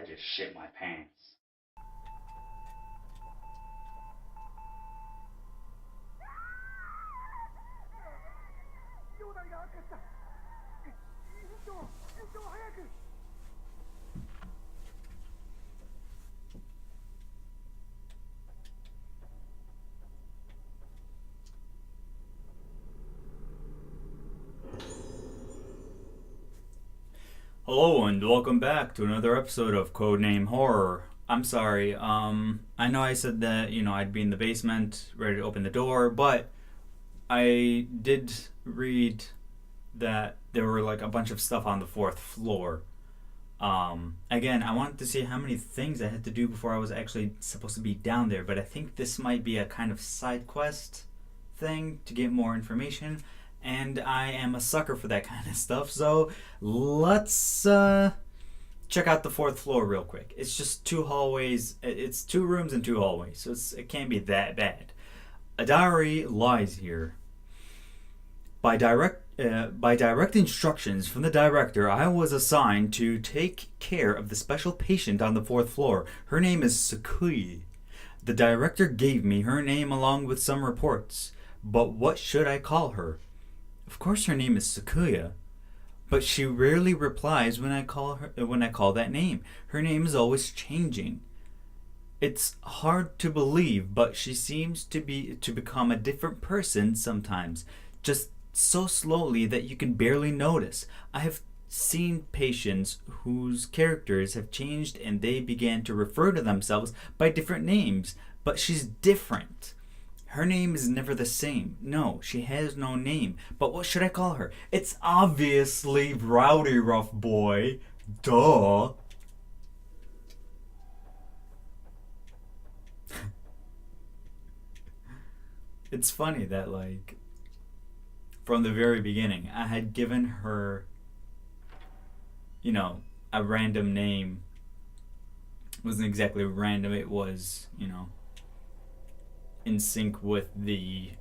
I just shit my pants. Hello and welcome back to another episode of Codename Horror. I'm sorry, I know I said that, I'd be in the basement ready to open the door, but I did read that there were like a bunch of stuff on the fourth floor. Again, I wanted to see how many things I had to do before I was actually supposed to be down there, but I think this might be a kind of side quest thing to get more information, and I am a sucker for that kind of stuff, so let's check out the fourth floor real quick. It's just two hallways, it's two rooms and two hallways, so it can't be that bad. A diary lies here. By direct instructions from the director, I was assigned to take care of the special patient on the fourth floor. Her name is Sakui. The director gave me her name along with some reports. But what should I call her? Of course her name is Sakuya, but she rarely replies when I call that name. Her name is always changing. It's hard to believe, but she seems to become a different person sometimes. Just so slowly that you can barely notice. I have seen patients whose characters have changed and they began to refer to themselves by different names, but she's different. Her name is never the same. No, she has no name. But what should I call her? It's obviously Rowdy Rough Boy. Duh. It's funny that, like, from the very beginning, I had given her, you know, a random name. It wasn't exactly random, it was, in sync with the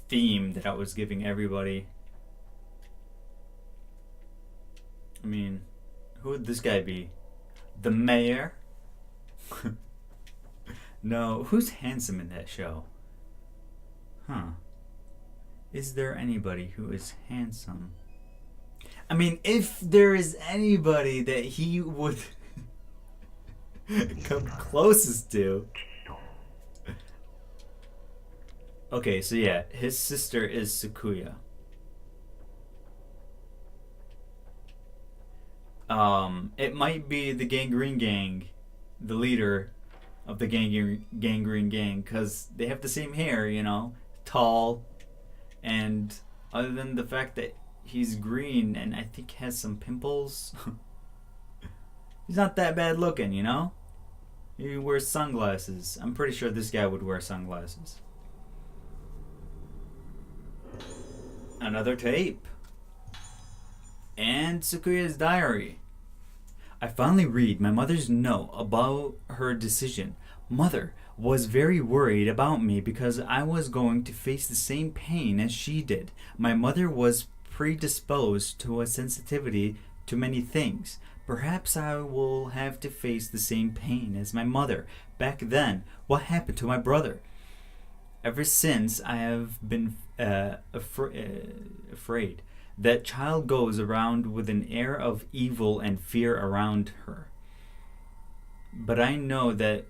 theme that I was giving everybody. I mean, who would this guy be? The mayor? No, who's handsome in that show? Huh. Is there anybody who is handsome? I mean, if there is anybody that he would come closest to. Okay, so yeah, his sister is Sakuya. It might be the Gangrene Gang, the leader of the Gangrene Gang, because they have the same hair, tall, and other than the fact that he's green and I think has some pimples, he's not that bad looking. He wears sunglasses. I'm pretty sure this guy would wear sunglasses. Another tape. And Sakuya's diary. I finally read my mother's note about her decision. Mother was very worried about me because I was going to face the same pain as she did. My mother was predisposed to a sensitivity to many things. Perhaps I will have to face the same pain as my mother. Back then, what happened to my brother? Ever since, I have been afraid. That child goes around with an air of evil and fear around her. But I know that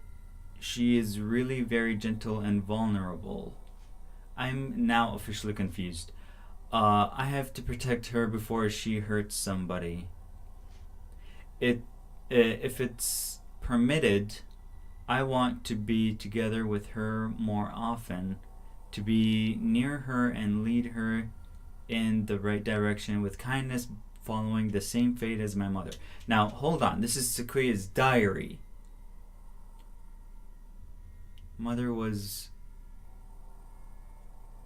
she is really very gentle and vulnerable. I'm now officially confused. I have to protect her before she hurts somebody. If it's permitted, I want to be together with her more often, to be near her and lead her in the right direction with kindness, following the same fate as my mother. Now, hold on. This is Sakuya's diary. Mother was.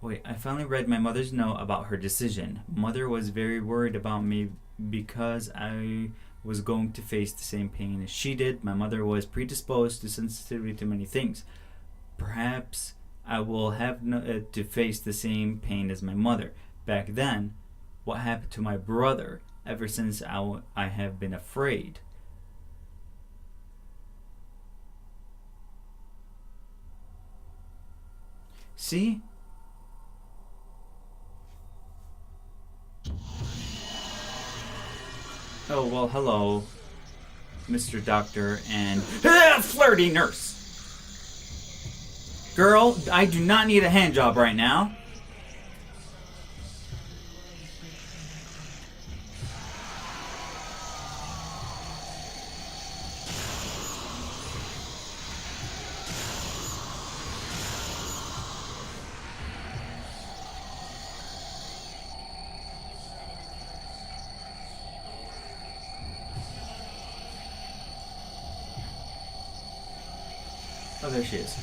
Wait, I finally read my mother's note about her decision. Mother was very worried about me because I was going to face the same pain as she did. My mother was predisposed to sensitivity to many things. Perhaps I will have to face the same pain as my mother. Back then, what happened to my brother? Ever since I have been afraid. See? Oh, well, hello, Mr. Doctor and flirty nurse. Girl, I do not need a hand job right now. Oh, there she is.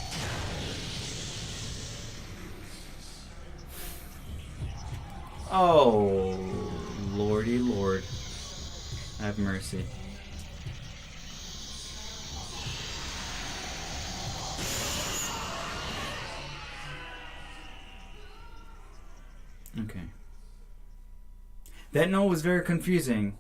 Oh, lordy lord. Have mercy. Okay. That note was very confusing.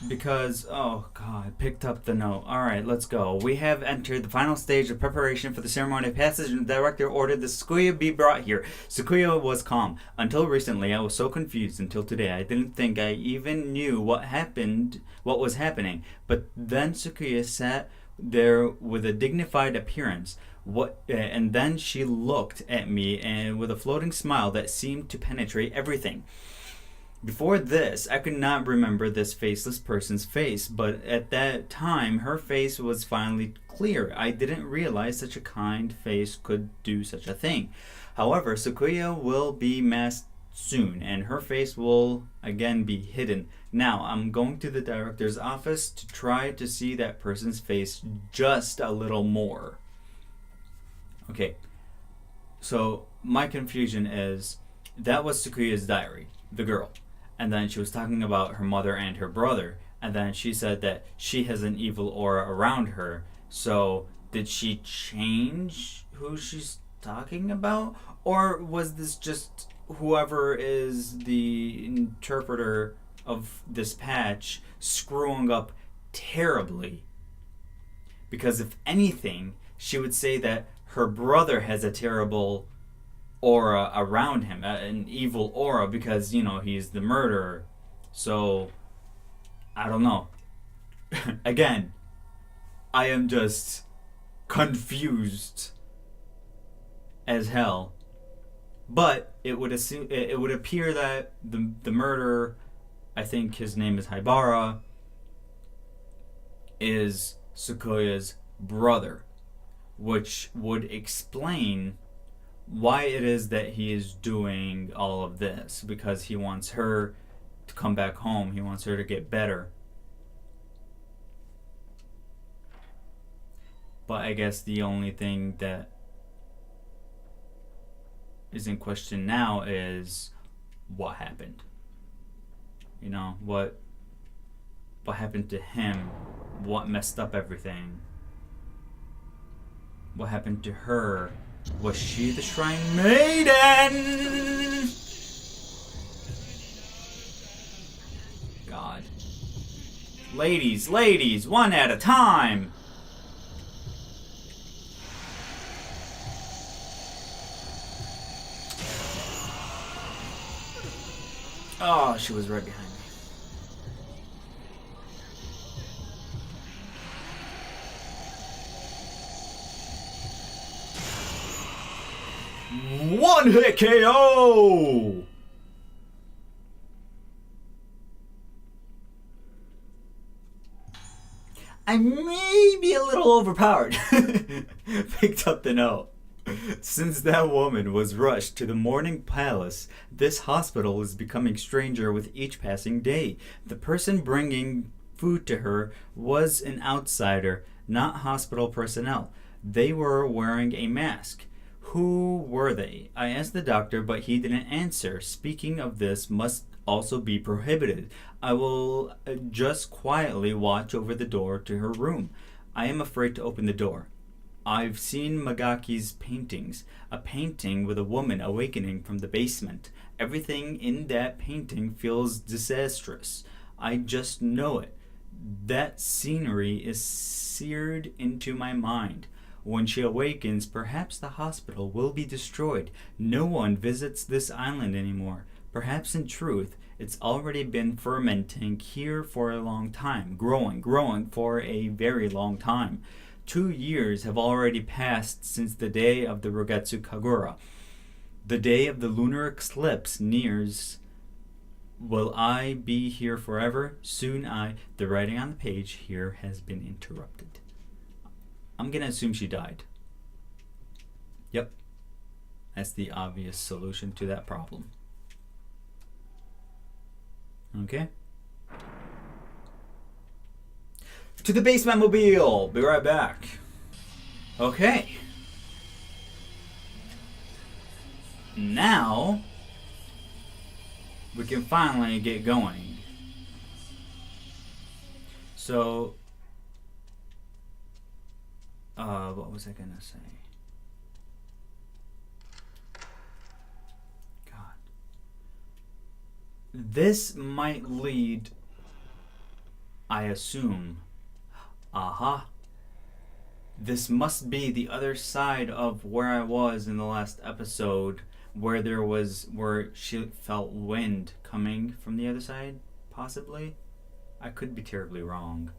Because, oh god, I picked up the note. Alright, let's go. We have entered the final stage of preparation for the ceremony of passage, and the director ordered the Sakuya be brought here. Sakuya was calm. Until recently, I was so confused. Until today, I didn't think I even knew what was happening. But then Sakuya sat there with a dignified appearance. And then she looked at me and with a floating smile that seemed to penetrate everything. Before this, I could not remember this faceless person's face, but at that time, her face was finally clear. I didn't realize such a kind face could do such a thing. However, Sakuya will be masked soon, and her face will again be hidden. Now, I'm going to the director's office to try to see that person's face just a little more. Okay, so my confusion is, that was Sakuya's diary, the girl. And then she was talking about her mother and her brother. And then she said that she has an evil aura around her. So did she change who she's talking about? Or was this just whoever is the interpreter of this patch screwing up terribly? Because if anything, she would say that her brother has a terrible aura around him, an evil aura, because, you know, he's the murderer. So, I don't know. Again, I am just confused as hell. But it would appear that the murderer, I think his name is Haibara, is Sakuya's brother, which would explain why it is that he is doing all of this, because he wants her to come back home. He wants her to get better. But I guess the only thing that is in question now is what happened. You know, what happened to him? What messed up everything? What happened to her? Was she the Shrine Maiden? God. Ladies, one at a time! Oh, she was right behind me. One hit KO! I may be a little overpowered. Picked up the note. Since that woman was rushed to the Morning Palace, this hospital is becoming stranger with each passing day. The person bringing food to her was an outsider, not hospital personnel. They were wearing a mask. Who were they? I asked the doctor, but he didn't answer. Speaking of this must also be prohibited. I will just quietly watch over the door to her room. I am afraid to open the door. I've seen Magaki's paintings. A painting with a woman awakening from the basement. Everything in that painting feels disastrous. I just know it. That scenery is seared into my mind. When she awakens, perhaps the hospital will be destroyed. No one visits this island anymore. Perhaps in truth, it's already been fermenting here for a long time, growing for a very long time. 2 years have already passed since the day of the Rogetsu Kagura. The day of the lunar eclipse nears. Will I be here forever? Soon The writing on the page here has been interrupted. I'm gonna assume she died. Yep. That's the obvious solution to that problem. Okay. To the basement mobile. Be right back. Okay. Now we can finally get going. So, what was I gonna say? God. This might lead, I assume. Aha. This must be the other side of where I was in the last episode, where she felt wind coming from the other side, possibly. I could be terribly wrong.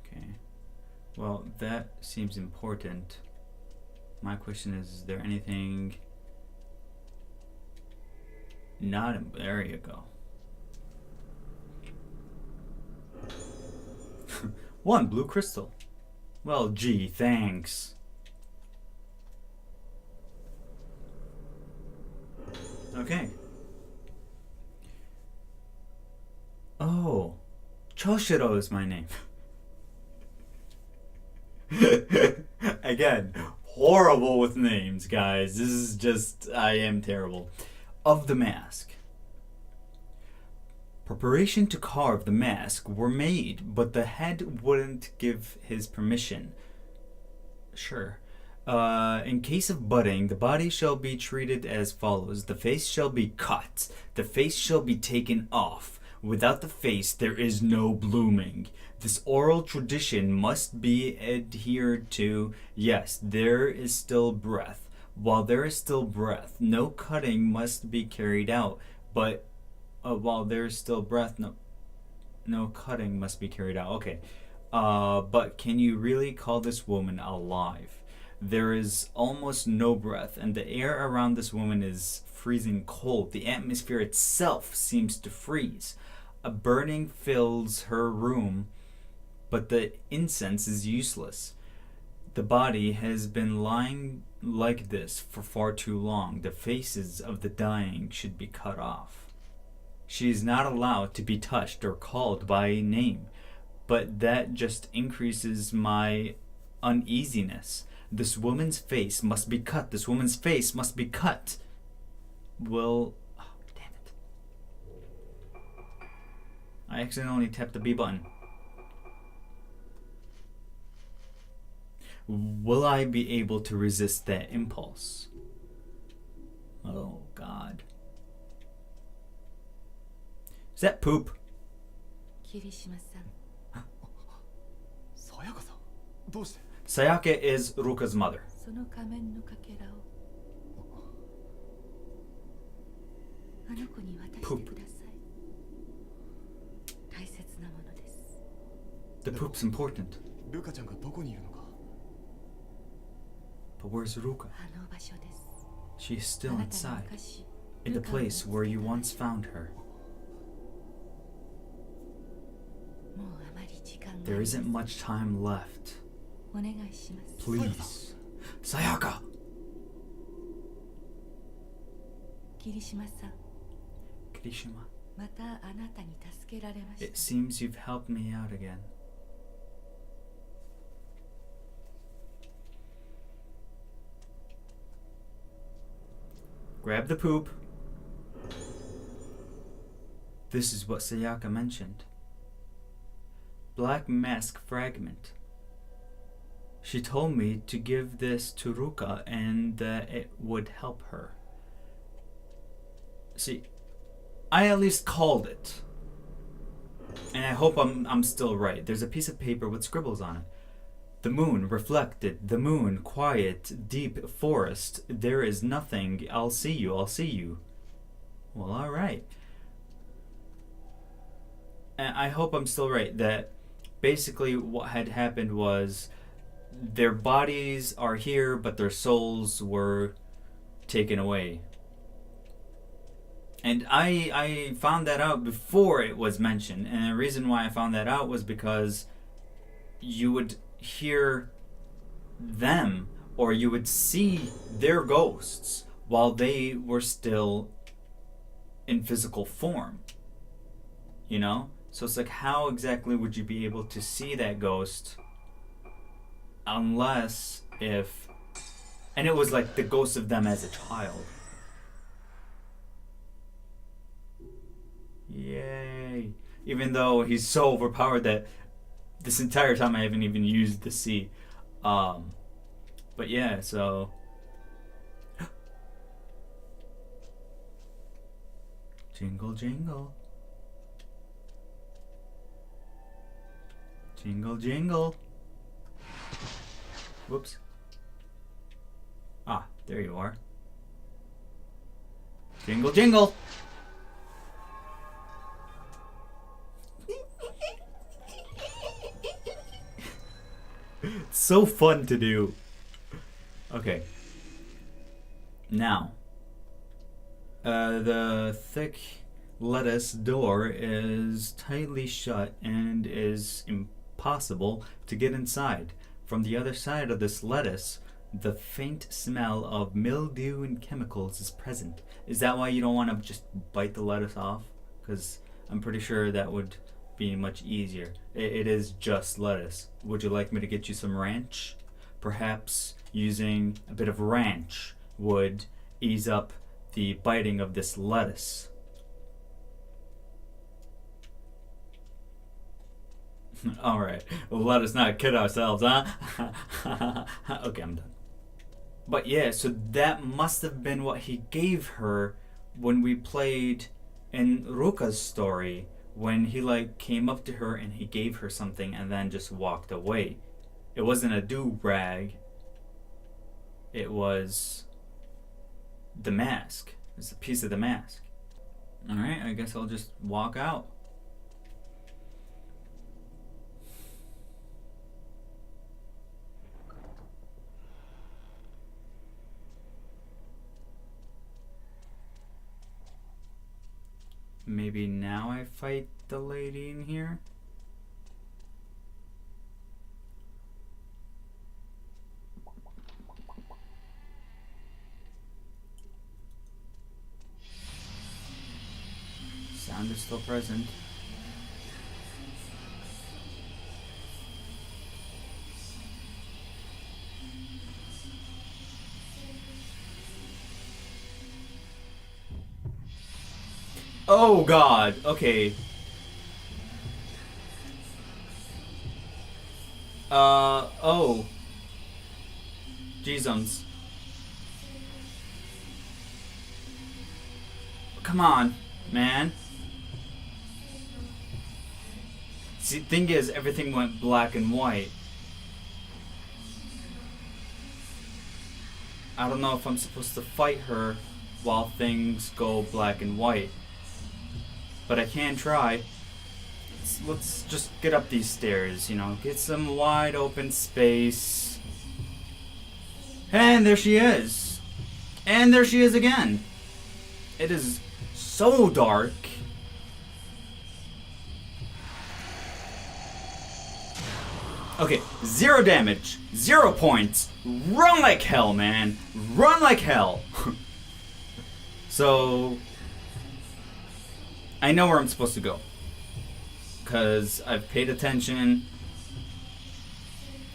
Okay. Well, that seems important. My question is there anything not there you go. 1 blue crystal. Well, gee, thanks. Okay. Oh, Choshiro is my name. Again, horrible with names, guys. This is just, I am terrible. Of the mask. Preparation to carve the mask were made, but the head wouldn't give his permission. Sure. In case of budding, the body shall be treated as follows. The face shall be cut. The face shall be taken off. Without the face, there is no blooming. This oral tradition must be adhered to. Yes, there is still breath. While there is still breath, no cutting must be carried out. But while there is still breath, no cutting must be carried out. Okay. But can you really call this woman alive? There is almost no breath, and the air around this woman is freezing cold. The atmosphere itself seems to freeze. A burning fills her room, but the incense is useless. The body has been lying like this for far too long. The faces of the dying should be cut off. She is not allowed to be touched or called by name, but that just increases my uneasiness. This woman's face must be cut. This woman's face must be cut. Well, oh, damn it. I accidentally tapped the B button. Will I be able to resist that impulse? Oh, God. Is that poop? 桐島さん、さやかさん、どうして？ Sayaka is Ruka's mother. その仮面のかけらをあの子に渡してください。大切なものです。 The poop's important. ルカちゃんがどこにいるのか。 But where's Ruka? あの場所です。 She is あ still なたが inside. 昔 In the place where you once found her. もうあまり時間が There isn't much time left. お願いします。 Please. Sayaka! 桐島さん、 Kirishima, またあなたに助けられまし it た。 seems you've helped me out again. Grab the poop. This is what Sayaka mentioned. Black mask fragment. She told me to give this to Ruka and that it would help her. See, I at least called it. And I hope I'm still right. There's a piece of paper with scribbles on it. The moon reflected, the moon quiet, deep forest. There is nothing. I'll see you, I'll see you. Well, alright. And I hope I'm still right that basically what had happened was their bodies are here, but their souls were taken away. And I found that out before it was mentioned. And the reason why I found that out was because you would hear them or you would see their ghosts while they were still in physical form. You know? So it's like, how exactly would you be able to see that ghost unless if... And it was like the ghost of them as a child. Yay. Even though he's so overpowered that this entire time I haven't even used the C. But yeah, so... Jingle, jingle. Jingle, jingle. Whoops. Ah, there you are. Jingle, jingle. It's so fun to do. Okay. Now, the thick lettuce door is tightly shut and is impossible to get inside. From the other side of this lettuce, the faint smell of mildew and chemicals is present. Is that why you don't want to just bite the lettuce off? Because I'm pretty sure that would be much easier. It is just lettuce. Would you like me to get you some ranch? Perhaps using a bit of ranch would ease up the biting of this lettuce. Alright, well, let us not kid ourselves, huh? Okay, I'm done. But yeah, so that must have been what he gave her when we played in Ruka's story, when he like came up to her and he gave her something and then just walked away. It wasn't a do-rag. It was the mask. It's a piece of the mask. Alright, I guess I'll just walk out. Maybe now I fight the lady in here? Sound is still present. Oh god, okay. Oh. Jeezums. Come on, man. See, thing is, everything went black and white. I don't know if I'm supposed to fight her while things go black and white. But I can try. Let's just get up these stairs, you know, get some wide open space. And there she is. And there she is again. It is so dark. Okay, 0 damage, 0 points. Run like hell, man. Run like hell. So... I know where I'm supposed to go, because I've paid attention,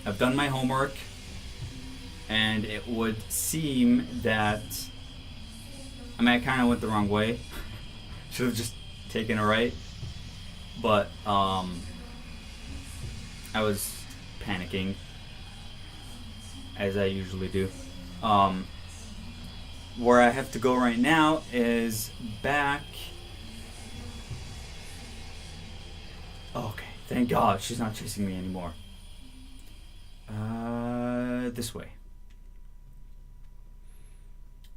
I've done my homework, and it would seem that, I mean, I kind of went the wrong way. Should have just taken a right, but I was panicking, as I usually do. Where I have to go right now is back. Okay, thank God she's not chasing me anymore. This way.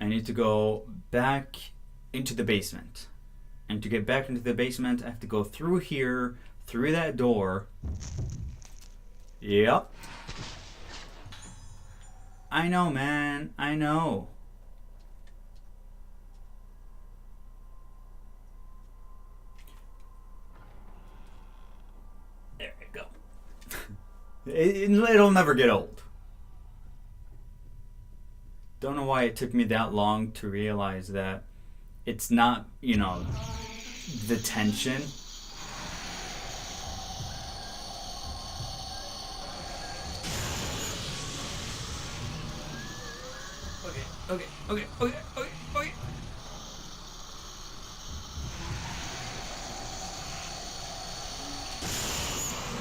I need to go back into the basement. And to get back into the basement, I have to go through here, through that door. Yep. I know, man. I know. There we go. It'll never get old. Don't know why it took me that long to realize that it's not, you know, the tension. Okay.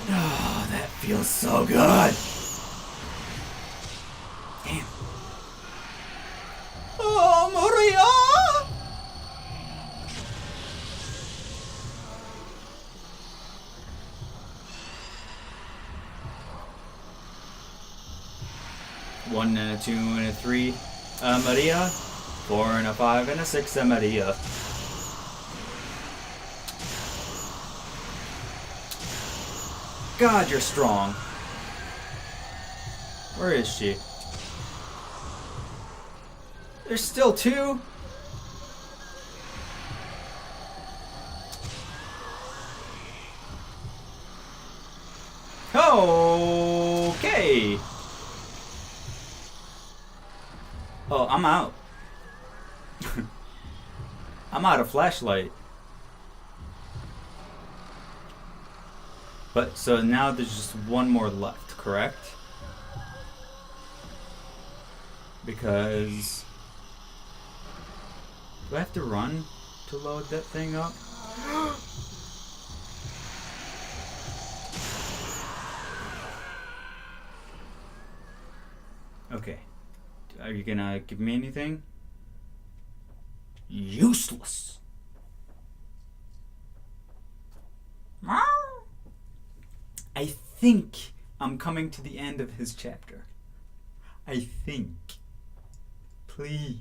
Oh, that feels so good. Damn. Oh, Maria! One and a 2 and a 3, Maria. 4 and a 5 and a 6, Maria. God, you're strong. Where is she? There's still 2. Okay. Oh, I'm out. I'm out of flashlight. But so now there's just one more left, correct? Because do I have to run to load that thing up? Okay. Are you gonna give me anything? Useless. I think I'm coming to the end of his chapter. I think. Please.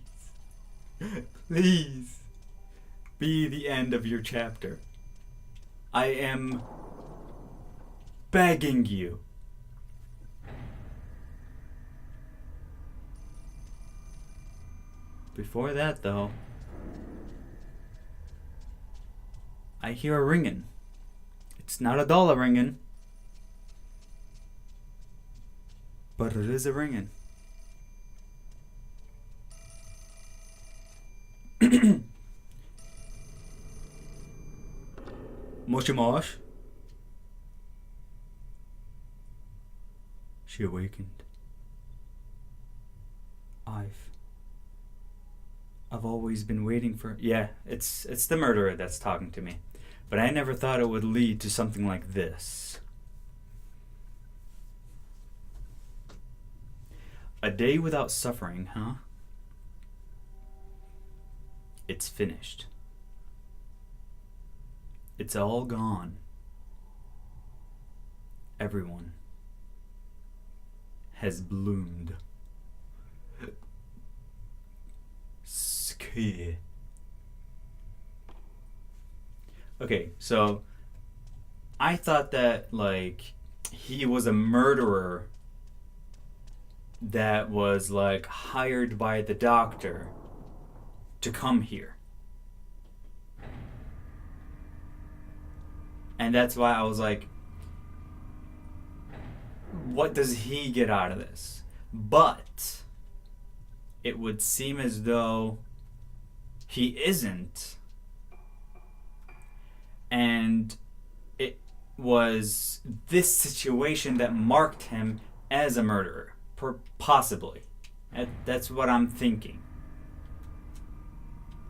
Please. Be the end of your chapter. I am begging you. Before that, though, I hear a ringing. It's not a dollar ringing, but it is a ringing. Moshi mosh. She awakened. I've always been waiting for... Yeah, it's the murderer that's talking to me. But I never thought it would lead to something like this. A day without suffering, huh? It's finished. It's all gone. Everyone has bloomed. Okay, so I thought that like he was a murderer that was like hired by the doctor to come here. And that's why I was like, what does he get out of this? But it would seem as though he isn't. And it was this situation that marked him as a murderer. Possibly. That's what I'm thinking.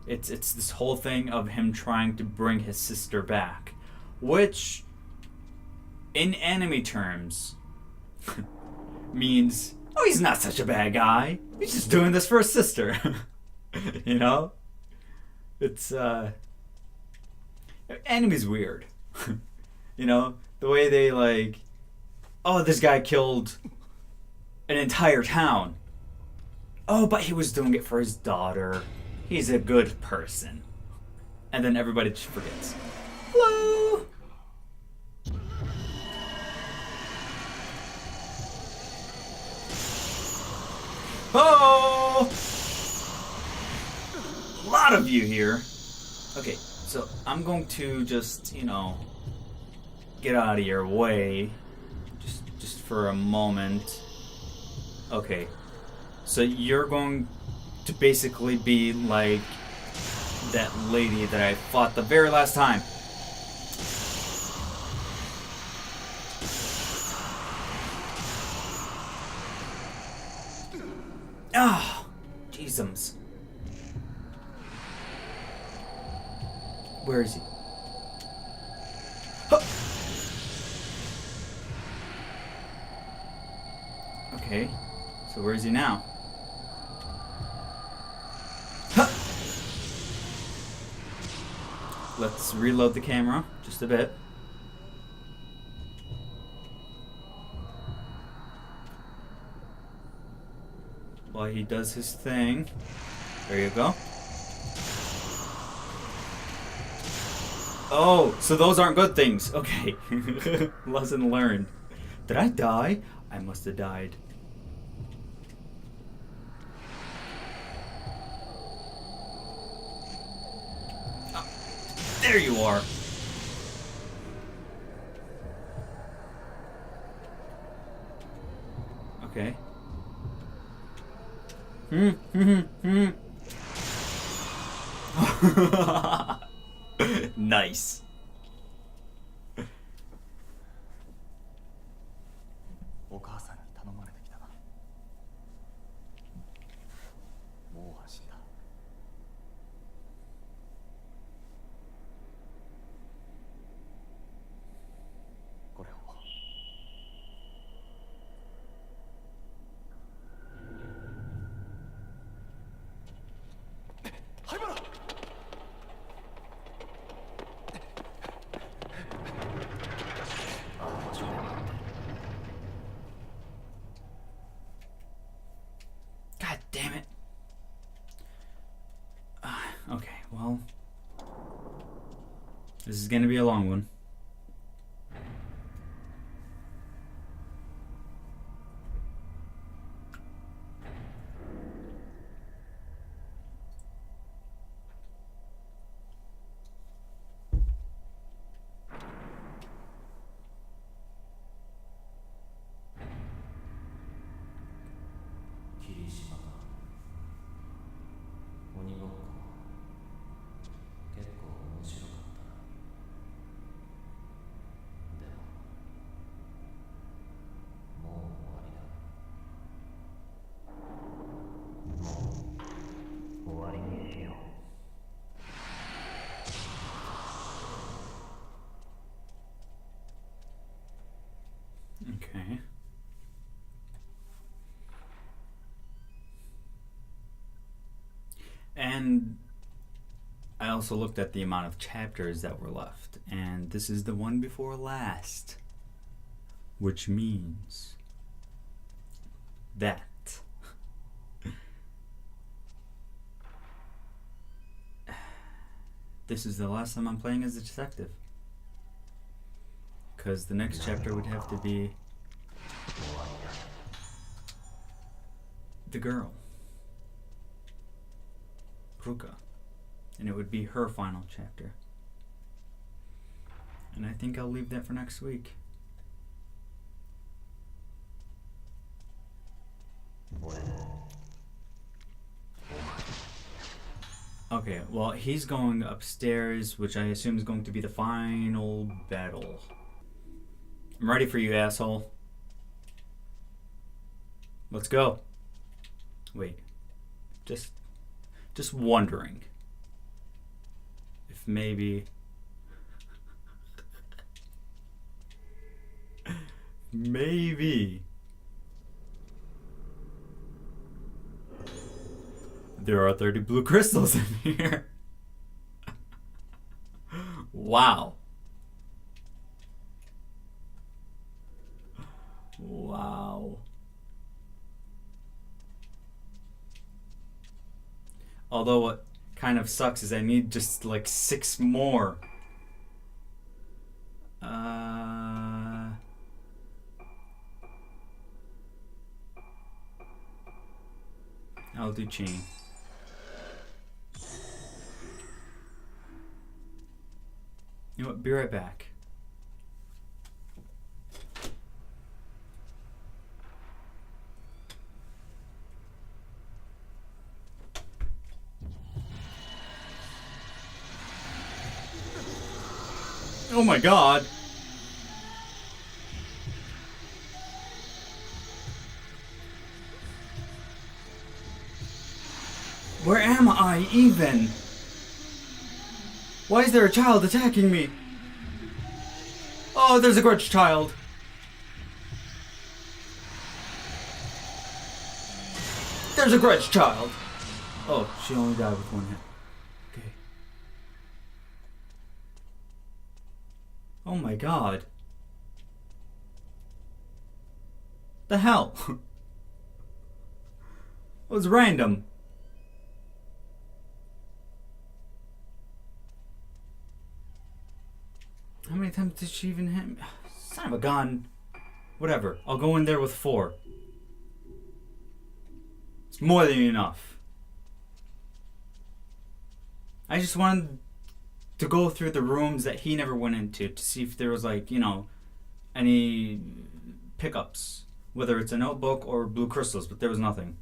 It's this whole thing of him trying to bring his sister back. Which, in anime terms, means, oh he's not such a bad guy. He's just doing this for his sister. You know? It's, anime's weird. You know? The way they, like, oh, this guy killed an entire town. Oh, but he was doing it for his daughter. He's a good person. And then everybody just forgets. Hello! Oh! A lot of you here. Okay, so I'm going to just, you know, get out of your way. Just for a moment. Okay. So you're going to basically be like that lady that I fought the very last time. Ah, oh, jeezums. Where is he? Huh. Okay, so where is he now? Huh. Let's reload the camera just a bit. While he does his thing. There you go. Oh, so those aren't good things. Okay. Lesson learned. Did I die? I must have died. Oh, there you are. Okay. Nice. お母さんに頼まれてきたな。もう安心だ。これを。灰原。God damn it. Okay, well, this is gonna be a long one. Okay. And I also looked at the amount of chapters that were left, and this is the one before last, which means that this is the last time I'm playing as a detective. Because the next chapter would have to be the girl, Ruka, and it would be her final chapter. And I think I'll leave that for next week. Okay, well, he's going upstairs, which I assume is going to be the final battle. I'm ready for you, asshole. Let's go. Wait. Just wondering if maybe There are 30 blue crystals in here. Wow. Wow. Although what kind of sucks is I need just like 6 more. I'll do chain. You know what? Be right back. Oh my god. Where am I even? Why is there a child attacking me? Oh, there's a grudge child. There's a grudge child. Oh, she only died with 1 hit. Okay. Oh my god. The hell? It was random. How many times did she even hit me? Son of a gun. Whatever. I'll go in there with 4. It's more than enough. I just wanted to go through the rooms that he never went into to see if there was, like, you know, any pickups. Whether it's a notebook or blue crystals, but there was nothing.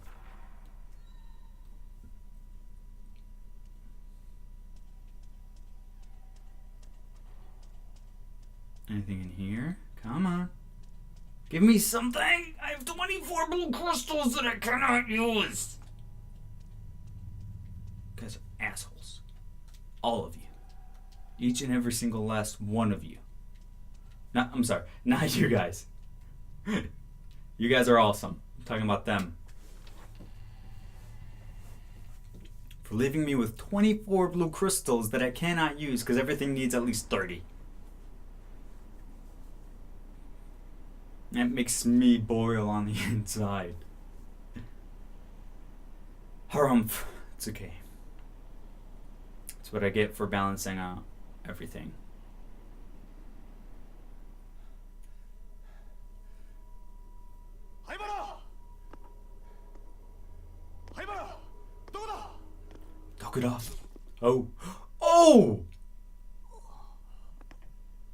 Anything in here? Come on. Give me something! I have 24 blue crystals that I cannot use! You guys are assholes. All of you. Each and every single last one of you. No, I'm sorry. Not you guys. You guys are awesome. I'm talking about them. For leaving me with 24 blue crystals that I cannot use because everything needs at least 30. That makes me boil on the inside. Harumph. It's okay. It's what I get for balancing out everything. Dokuda. Oh. Oh!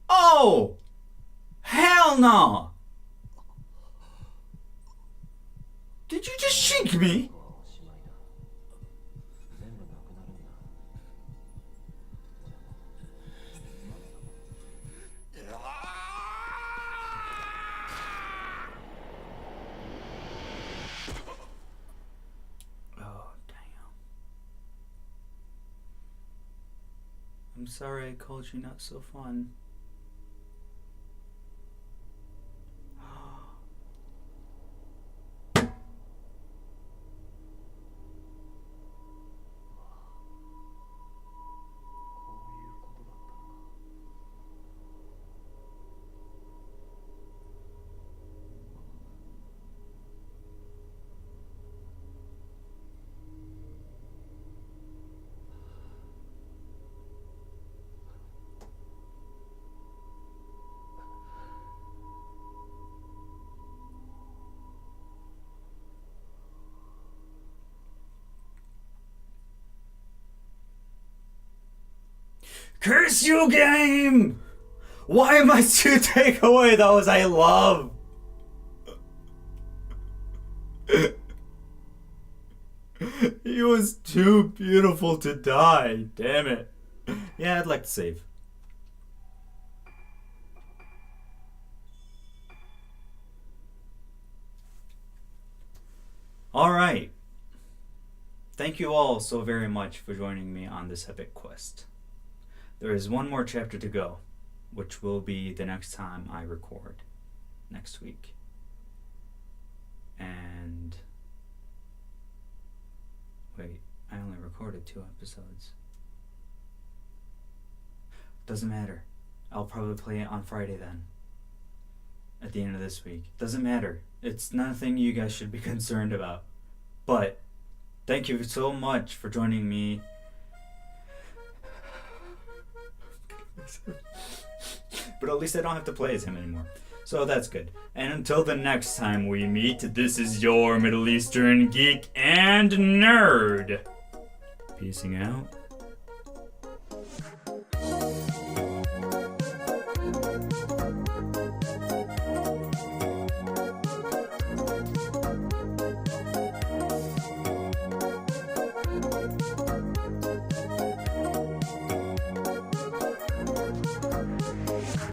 Oh! Hell no! Did you just shink me? Oh, damn. I'm sorry I called you not so fun. Curse you, game! Why must you take away those I love? He was too beautiful to die. Damn it. Yeah, I'd like to save. Alright. Thank you all so very much for joining me on this epic quest. There is one more chapter to go, which will be the next time I record, next week. And wait, recorded 2 episodes. Doesn't matter. I'll probably play it on Friday then. At the end of this week. Doesn't matter. It's nothing you guys should be concerned about. But thank you so much for joining me. But at least I don't have to play as him anymore. So that's good. And until the next time we meet, this is your Middle Eastern Geek and Nerd. Peacing out.